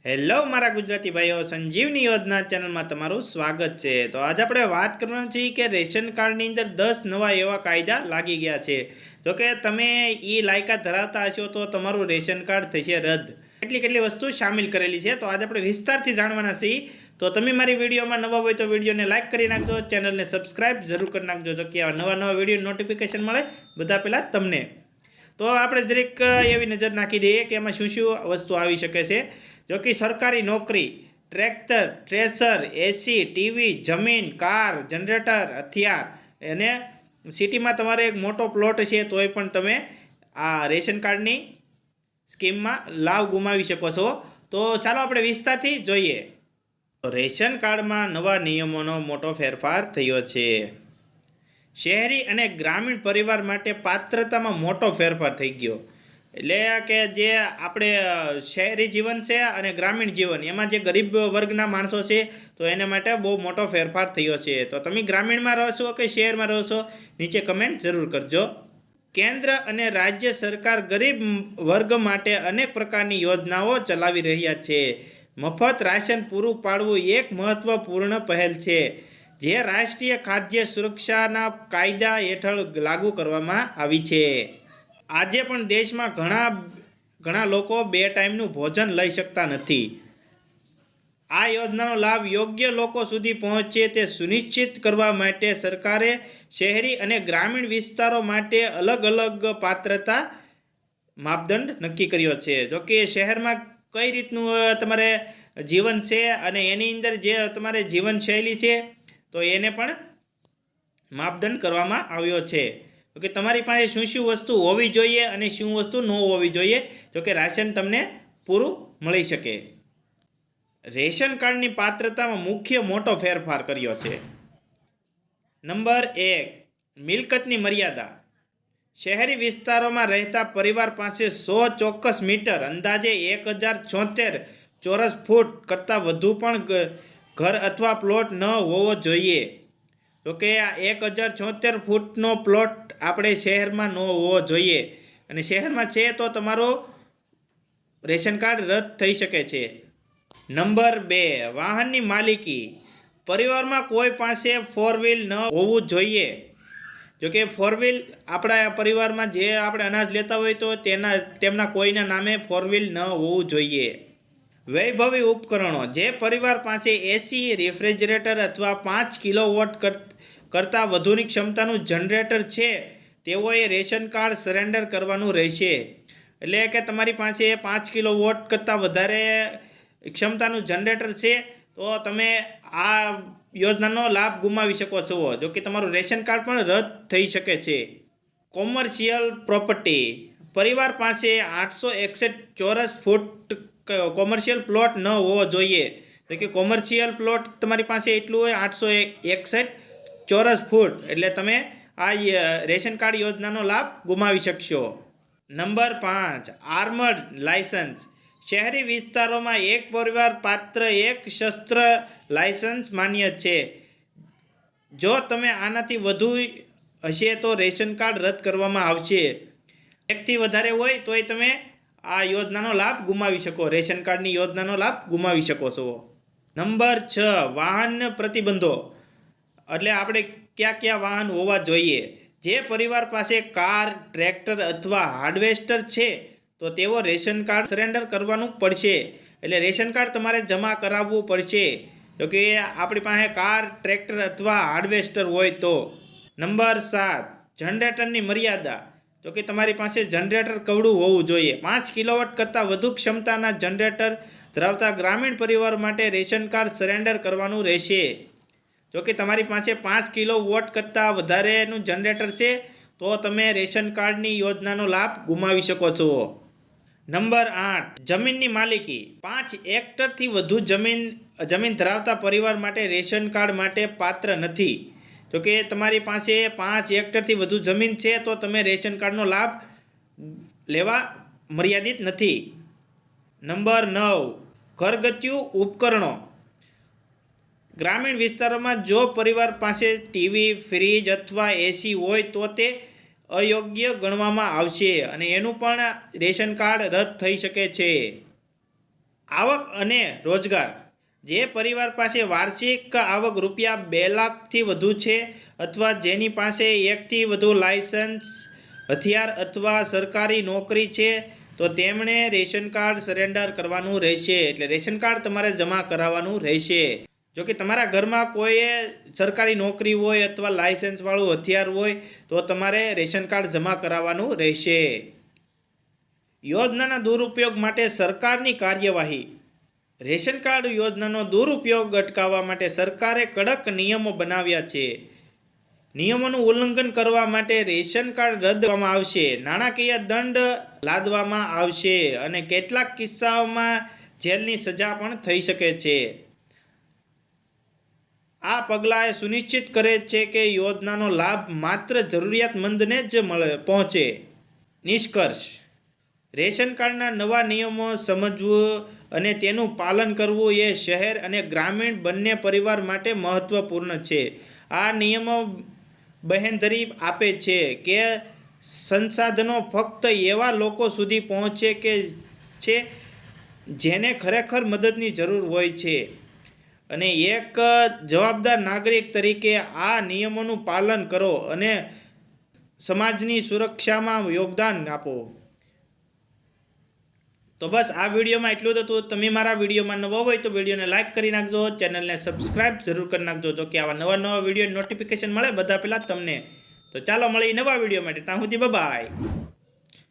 Hello મારા ગુજરાતી ભાઈઓ, સંજીવની યોજના ચેનલમાં તમારું સ્વાગત છે। તો આજે આપણે વાત કરવાનું છે કે રેશન કાર્ડની અંદર 10 નવા એવા કાયદા લાગી ગયા છે। જો કે તમે એ લાયકાત ધરાવતા હશો તો તમારું રેશન કાર્ડ થશે રદ। કેટલી વસ્તુ સામેલ કરેલી છે, તો આજે આપણે વિસ્તારથી જાણવાના છીએ। તો તમે મારી વિડીયોમાં નવા હોય તો વિડીયોને લાઇક કરી નાખજો, ચેનલને સબસ્ક્રાઇબ જરૂર કરી નાખજો, જો કે નવા વિડીયો નોટિફિકેશન મળે બધા પહેલાં તમને। તો આપણે જરીક એવી નજર નાખી દઈએ કે એમાં શું વસ્તુ આવી શકે છે। जो कि सरकारी नौकरी, ट्रेक्टर, ट्रेसर, एसी, टीवी, जमीन, कार, जनरेटर, हथियार अने सिटी में तमारे एक मोटो प्लॉट है तो तमे आ रेशन कार्ड नी स्कीम में लाभ गुमावी शको छो। तो चलो आपणे विस्तारथी जोईए। तो रेशन कार्ड में नवा नियमोनो मोटो फेरफार थयो छे। शहरी अने ग्रामीण परिवार माटे पात्रता में मोटो फेरफार थई गयो। એટલે કે જે આપણે શહેરી જીવન છે અને ગ્રામીણ જીવન એમાં જે ગરીબ વર્ગના માણસો છે તો એને માટે બહુ મોટો ફેરફાર થયો છે। તો તમે ગ્રામીણમાં રહો છો કે શહેરમાં રહો છો, નીચે કમેન્ટ જરૂર કરજો। કેન્દ્ર અને રાજ્ય સરકાર ગરીબ વર્ગ માટે અનેક પ્રકારની યોજનાઓ ચલાવી રહ્યા છે। મફત રાશન પૂરું પાડવું એક મહત્વપૂર્ણ પહેલ છે જે રાષ્ટ્રીય ખાદ્ય સુરક્ષાના કાયદા હેઠળ લાગુ કરવામાં આવી છે। આજે પણ દેશમાં ઘણા લોકો 2 ટાઈમનું ભોજન લઈ શકતા નથી। આ યોજનાનો લાભ યોગ્ય લોકો સુધી પહોંચે તે સુનિશ્ચિત કરવા માટે સરકારે શહેરી અને ગ્રામીણ વિસ્તારો માટે અલગ અલગ પાત્રતા માપદંડ નક્કી કર્યો છે। જો કે શહેરમાં કઈ રીતનું તમારે જીવન છે અને એની અંદર જે તમારે જીવનશૈલી છે તો એને પણ માપદંડ કરવામાં આવ્યો છે। કે તમારી પાસે શું વસ્તુ હોવી જોઈએ અને શું વસ્તુ ન હોવી જોઈએ, જો કે રાશન તમને પૂરું મળી શકે। રેશન કાર્ડની પાત્રતામાં મુખ્ય મોટો ફેરફાર કર્યો છે। નંબર 1, મિલકતની મર્યાદા। શહેરી વિસ્તારોમાં રહેતા પરિવાર પાસે 100 ચોરસ મીટર અંદાજે 1076 ચોરસ ફૂટ કરતાં વધુ પણ ઘર અથવા પ્લોટ ન હોવો જોઈએ। તો કે આ 1076 ફૂટનો પ્લોટ આપણે શહેરમાં ન હોવો જોઈએ અને શહેરમાં છે તો તમારો રેશન કાર્ડ રદ થઈ શકે છે। નંબર 2, વાહનની માલિકી। પરિવારમાં કોઈ પાસે 4 વ્હીલ ન હોવું જોઈએ। જો કે 4 વ્હીલ આપણા પરિવારમાં જે આપણે અનાજ લેતા હોય તો તેમના કોઈના નામે 4 વ્હીલ ન હોવું જોઈએ। વૈભવી ઉપકરણો। જે પરિવાર પાસે એસી, રેફ્રિજરેટર અથવા 5 કિલોવોટ કરતાં વધુની ક્ષમતાનું જનરેટર છે તેઓએ રેશન કાર્ડ સરેન્ડર કરવાનું રહેશે। એટલે કે તમારી પાસે 5 કિલોવોટ કરતાં વધારે ક્ષમતાનું જનરેટર છે તો તમે આ યોજનાનો લાભ ગુમાવી શકો છો, જો કે તમારું રેશન કાર્ડ પણ રદ થઈ શકે છે। Commercial property. પરિવાર પાસે 861 ચોરસ ફૂટ કોમર્શિયલ પ્લોટ ન હોવો જોઈએ। તો કે કોમર્શિયલ પ્લોટ તમારી પાસે એટલું હોય 861 ચોરસ ફૂટ, એટલે તમે આ રેશન કાર્ડ યોજનાનો લાભ ગુમાવી શકશો। Number 5, armoured licence. શહેરી વિસ્તારોમાં એક પરિવાર પાત્ર એક શસ્ત્ર લાયસન્સ માન્ય છે। જો તમે આનાથી વધુ હશે તો રેશન કાર્ડ રદ કરવામાં આવશે। એકથી વધારે હોય તોય તમે આ યોજનાનો લાભ ગુમાવી શકો, રેશન કાર્ડની યોજનાનો લાભ ગુમાવી શકો છો। નંબર 6, વાહન પ્રતિબંધો। એટલે આપણે કયા વાહન હોવા જોઈએ। જે પરિવાર પાસે કાર, ટ્રેક્ટર અથવા હાર્વેસ્ટર છે તો તેઓ રેશન કાર્ડ સરેન્ડર કરવાનું પડશે। એટલે રેશન કાર્ડ તમારે જમા કરાવવું પડશે, જો કે આપણી પાસે કાર, ટ્રેક્ટર અથવા હાર્વેસ્ટર હોય તો। નંબર 7, જનરેટરની મર્યાદા। તો કે તમારી પાસે જનરેટર કવડું હોવું જોઈએ। 5 કિલોવોટ કરતાં વધુ ક્ષમતાના જનરેટર ધરાવતા ગ્રામીણ પરિવાર માટે રેશન કાર્ડ સરેન્ડર કરવાનું રહેશે। જો કે તમારી પાસે 5 કિલોવોટ કરતાં વધારેનું જનરેટર છે તો તમે રેશન કાર્ડની યોજનાનો લાભ ગુમાવી શકો છો। નંબર 8, જમીનની માલિકી। 5 હેક્ટરથી વધુ જમીન ધરાવતા પરિવાર માટે રેશન કાર્ડ માટે પાત્ર નથી। તો કે તમારી પાસે 5 હેક્ટરથી વધુ જમીન છે તો તમે રેશન કાર્ડનો લાભ લેવા મર્યાદિત નથી। નંબર 9, ઘરગથ્થુ ઉપકરણો। ગ્રામીણ વિસ્તારોમાં જો પરિવાર પાસે ટીવી, ફ્રીજ અથવા એસી હોય તો તે અયોગ્ય ગણવામાં આવશે અને એનું પણ રેશન કાર્ડ રદ થઈ શકે છે। આવક અને રોજગાર. જે પરિવાર પાસે વાર્ષિક આવક રૂપિયા 2 લાખથી વધુ છે અથવા જેની પાસે 1થી વધુ લાયસન્સ, હથિયાર અથવા સરકારી નોકરી છે તો તેમણે રેશન કાર્ડ સરેન્ડર કરવાનું રહેશે. એટલે રેશન કાર્ડ તમારે જમા કરાવવાનું રહેશે. જો કે તમારા ઘરમાં કોઈ સરકારી નોકરી હોય અથવા લાયસન્સવાળું હથિયાર હોય તો તમારે રેશન કાર્ડ જમા કરાવવાનું રહેશે. યોજનાના દુરુપયોગ માટે સરકારની કાર્યવાહી. રેશન કાર્ડ યોજનાનો દુરુપયોગ અટકાવવા માટે સરકારે કડક નિયમો બનાવ્યા છે. નિયમોનું ઉલ્લંઘન કરવા માટે રેશન કાર્ડ રદ કરવામાં આવશે, નાણાકીય દંડ લાદવામાં આવશે અને કેટલાક કિસ્સાઓમાં જેલની સજા પણ થઈ શકે છે. આ પગલાં એ સુનિશ્ચિત કરે છે કે યોજનાનો લાભ માત્ર જરૂરિયાતમંદને જ પહોંચે. નિષ્કર્ષ: રેશન કાર્ડના નવા નિયમો સમજવું અને તેનું પાલન કરવું એ શહેર અને ગ્રામીણ બંને પરિવાર માટે મહત્વપૂર્ણ છે. આ નિયમો બાંહેધરી આપે છે કે સંસાધનો ફક્ત એવા લોકો સુધી પહોંચે છે જેને ખરેખર મદદની જરૂર હોય છે અને એક જવાબદાર નાગરિક તરીકે આ નિયમોનું પાલન કરો અને સમાજની સુરક્ષામાં યોગદાન આપો. તો બસ આ વિડીયોમાં એટલું જ હતું. તમે મારા વિડીયોમાં નવા હોય તો વિડીયોને લાઇક કરી નાખજો, ચેનલને સબસ્ક્રાઇબ જરૂર કરી નાખજો તો કે આવા નવા વિડીયો નોટિફિકેશન મળે બધા પહેલાં તમને. તો ચાલો મળીએ નવા વિડીયો માટે. ત્યાં સુધી બાય.